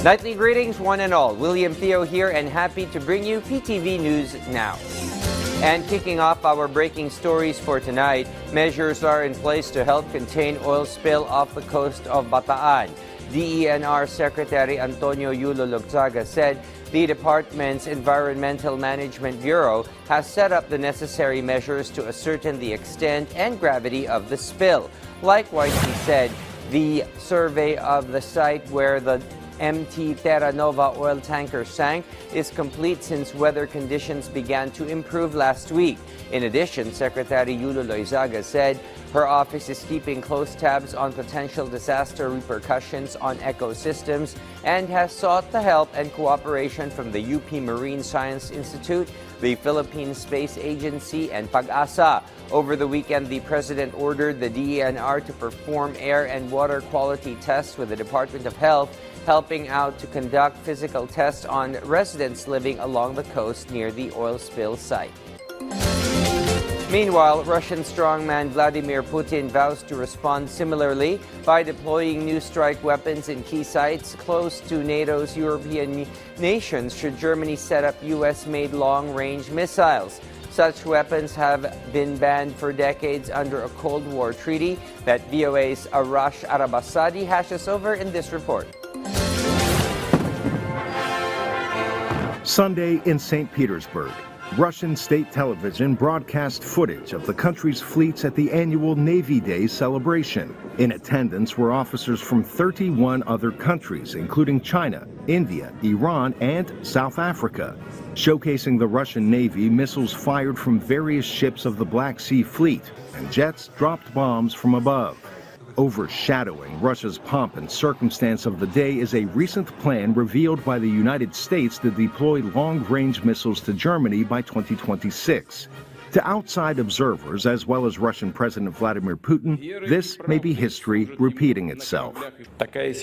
Nightly greetings, one and all. William Theo here and happy to bring you PTV News Now. And kicking off our breaking stories for tonight, measures are in place to help contain oil spill off the coast of Bataan. DENR Secretary Antonio Yulo Lugzaga said the department's Environmental Management Bureau has set up the necessary measures to ascertain the extent and gravity of the spill. Likewise, he said the survey of the site where the MT Terra Nova oil tanker sank is complete since weather conditions began to improve last week. In addition, Secretary Yulo Loizaga said her office is keeping close tabs on potential disaster repercussions on ecosystems and has sought the help and cooperation from the UP Marine Science Institute, the Philippine Space Agency, and Pag-asa. Over the weekend, the President ordered the DENR to perform air and water quality tests with the Department of Health, helping out to conduct physical tests on residents living along the coast near the oil spill site. Meanwhile, Russian strongman Vladimir Putin vows to respond similarly by deploying new strike weapons in key sites close to NATO's European nations should Germany set up U.S.-made long-range missiles. Such weapons have been banned for decades under a Cold War treaty that VOA's Arash Arabasadi hashes over in this report. Sunday in St. Petersburg, Russian state television broadcast footage of the country's fleets at the annual Navy Day celebration. In attendance were officers from 31 other countries, including China, India, Iran, and South Africa. Showcasing the Russian Navy, missiles fired from various ships of the Black Sea Fleet, and jets dropped bombs from above. Overshadowing Russia's pomp and circumstance of the day is a recent plan revealed by the United States to deploy long-range missiles to Germany by 2026. To outside observers, as well as Russian President Vladimir Putin, this may be history repeating itself. The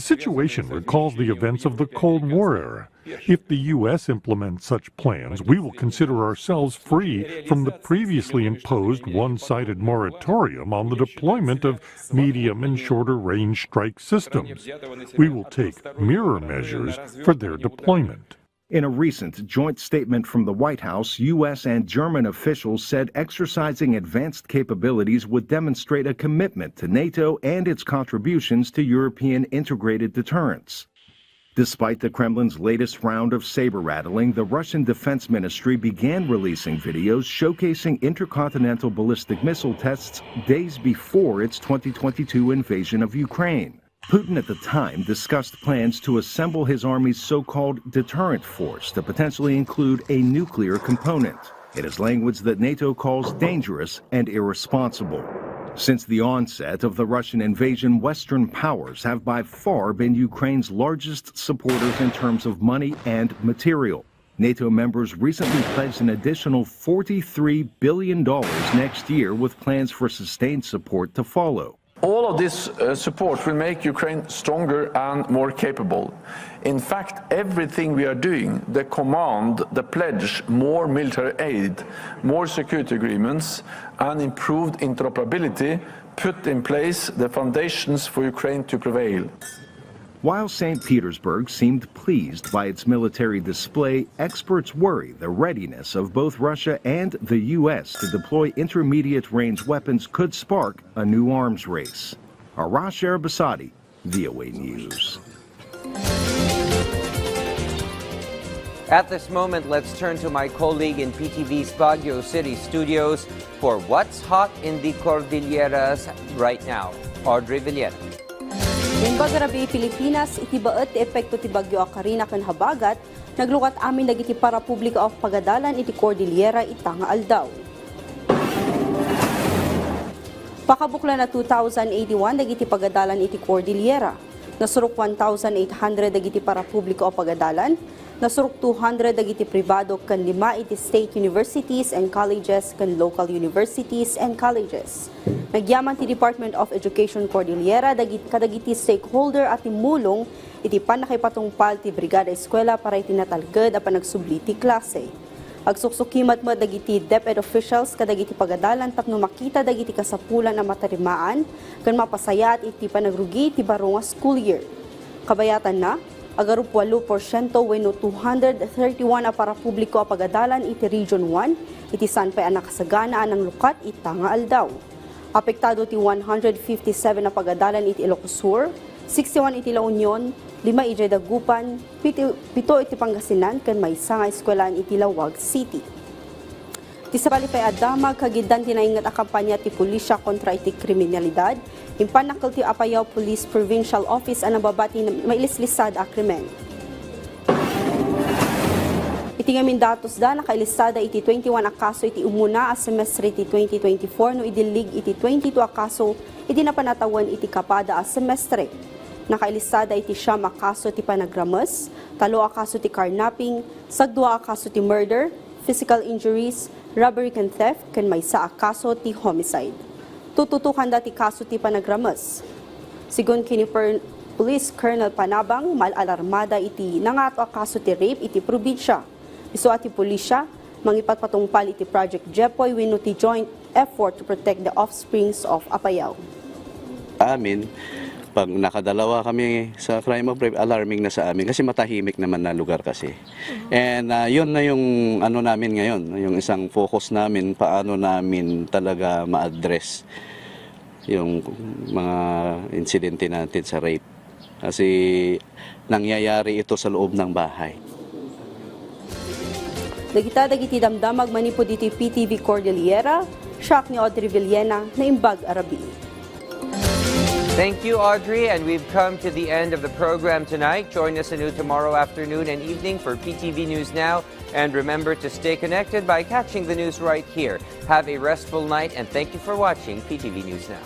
situation recalls the events of the Cold War era. If the U.S. implements such plans, we will consider ourselves free from the previously imposed one-sided moratorium on the deployment of medium and shorter-range strike systems. We will take mirror measures for their deployment. In a recent joint statement from the White House, U.S. and German officials said exercising advanced capabilities would demonstrate a commitment to NATO and its contributions to European integrated deterrence. Despite the Kremlin's latest round of saber-rattling, the Russian Defense Ministry began releasing videos showcasing intercontinental ballistic missile tests days before its 2022 invasion of Ukraine. Putin at the time discussed plans to assemble his army's so-called deterrent force to potentially include a nuclear component. It is language that NATO calls dangerous and irresponsible. Since the onset of the Russian invasion, Western powers have by far been Ukraine's largest supporters in terms of money and material. NATO members recently pledged an additional $43 billion next year, with plans for sustained support to follow. All of this support will make Ukraine stronger and more capable. In fact, everything we are doing, the command, the pledge, more military aid, more security agreements, and improved interoperability put in place the foundations for Ukraine to prevail. While St. Petersburg seemed pleased by its military display, experts worry the readiness of both Russia and the U.S. to deploy intermediate-range weapons could spark a new arms race. Arash Arabasadi, VOA News. At this moment, let's turn to my colleague in PTV's Baguio City studios for what's hot in the Cordilleras right now. Audrey Villena. Imbag rabi Pilipinas, itibaet ti epekto ti Bagyo Akarina kan habagat, naglukat amin dagiti para publika of pagadalan iti Cordillera itanga aldaw. Pakabukla na 2081 dagiti pagadalan iti Cordillera. Nasurok 1,800 dagiti para publika o pagadalan. Nasurok 200 dagiti pribado kan 5 iti state universities and colleges kan local universities and colleges. Nagyaman ti Department of Education Cordillera kadagiti stakeholder at imulong iti panakipatungpal ti Brigada Eskwela para iti natalged a panagsubli ti klase. Agsuksukimat mo dagiti DepEd officials kadagiti pagadalan tapno makita dagiti kasapulan na matarimaan kan mapasayat iti panagrugi ti baro nga school year. Kabayatan na, agarup 8% wenno 231 a para publiko a pagadalan iti Region 1, iti sanpay ang nakasaganaan ng lukat itanga aldaw. Apektado ti 157 na pagadalan iti Ilocos Sur, 61 iti La Union, 5 iti Dagupan, 7 iti Pangasinan, kan may isa nga eskwelahan iti Lawag City. Ti sabali pay adamag kagidan tinaingat a kampanya ti pulisya kontra iti kriminalidad, impanakal ti Apayao Police Provincial Office ang nababati na mailislisad a krimen. Iti ngamin datos da nakailisada iti 21 a kaso iti umuna a semestre iti 2024 no idilig iti 22 a kaso iti napanatawan iti kapada a semestre. Nakailisada iti 9 a kaso ti panagramas, 3 a kaso ti carnapping, 2 a kaso ti murder, physical injuries, robbery and theft, ken maysa a kaso ti homicide. Tututukan dati kaso ti panagramas. Sigon kini Police Colonel Panabang, mal-alarmada iti nangato a kaso ti rape iti probinsya. Isu ati pulisya, mangipatpatungpal iti Project Jepoy wenno ti joint effort to protect the offsprings of Apayao. Amin, pag nakadalawa kami sa crime of rape, alarming na sa amin kasi matahimik naman na lugar kasi. And yun na yung ano namin ngayon, yung isang focus namin, paano namin talaga ma-address yung mga insidente natin sa rape. Kasi nangyayari ito sa loob ng bahay. Dagiti damdamag manipod iti PTV Cordillera, shock ni Audrey Villena na imbag Arabi. Thank you, Audrey, and we've come to the end of the program tonight. Join us anew tomorrow afternoon and evening for PTV News Now. And remember to stay connected by catching the news right here. Have a restful night, and thank you for watching PTV News Now.